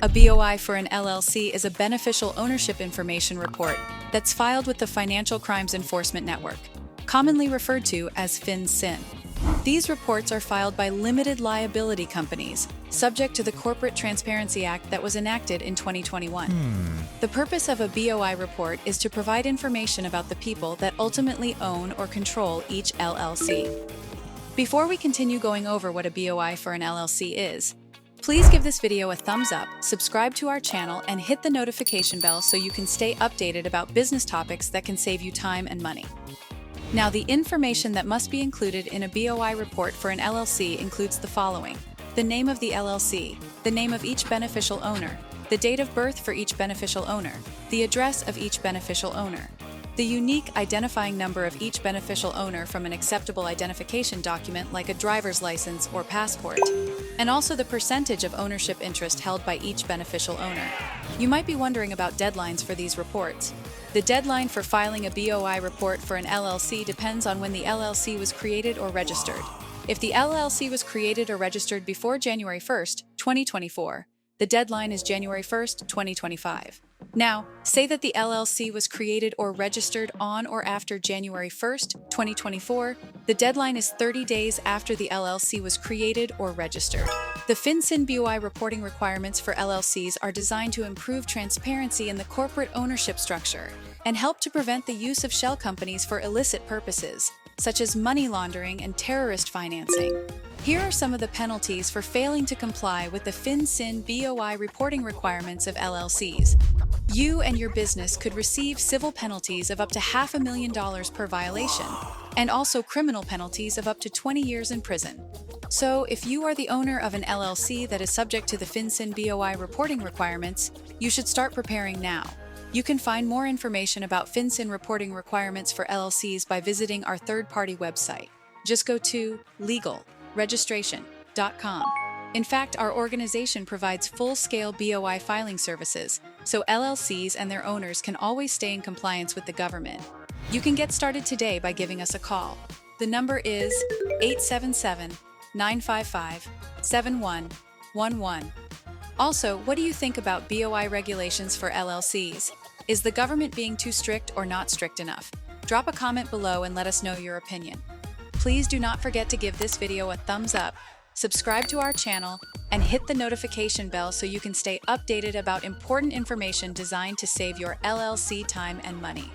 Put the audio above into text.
A BOI for an LLC is a beneficial ownership information report that's filed with the Financial Crimes Enforcement Network, commonly referred to as FinCEN. These reports are filed by limited liability companies, subject to the Corporate Transparency Act that was enacted in 2021. The purpose of a BOI report is to provide information about the people that ultimately own or control each LLC. Before we continue going over what a BOI for an LLC is, please give this video a thumbs up, subscribe to our channel, and hit the notification bell so you can stay updated about business topics that can save you time and money. Now, the information that must be included in a BOI report for an LLC includes the following: the name of the LLC, the name of each beneficial owner, the date of birth for each beneficial owner, the address of each beneficial owner, the unique identifying number of each beneficial owner from an acceptable identification document like a driver's license or passport, and also the percentage of ownership interest held by each beneficial owner. You might be wondering about deadlines for these reports. The deadline for filing a BOI report for an LLC depends on when the LLC was created or registered. If the LLC was created or registered before January 1st, 2024, the deadline is January 1st, 2025. Now, say that the LLC was created or registered on or after January 1st, 2024, the deadline is 30 days after the LLC was created or registered. The FinCEN BOI reporting requirements for LLCs are designed to improve transparency in the corporate ownership structure and help to prevent the use of shell companies for illicit purposes, such as money laundering and terrorist financing. Here are some of the penalties for failing to comply with the FinCEN BOI reporting requirements of LLCs. You and your business could receive civil penalties of up to $500,000 per violation, and also criminal penalties of up to 20 years in prison. So, if you are the owner of an LLC that is subject to the FinCEN BOI reporting requirements, you should start preparing now. You can find more information about FinCEN reporting requirements for LLCs by visiting our third-party website. Just go to legalregistration.com. In fact, our organization provides full-scale BOI filing services, so LLCs and their owners can always stay in compliance with the government. You can get started today by giving us a call. The number is 877-955-7111. Also, what do you think about BOI regulations for LLCs? Is the government being too strict or not strict enough? Drop a comment below and let us know your opinion. Please do not forget to give this video a thumbs up, subscribe to our channel, and hit the notification bell so you can stay updated about important information designed to save your LLC time and money.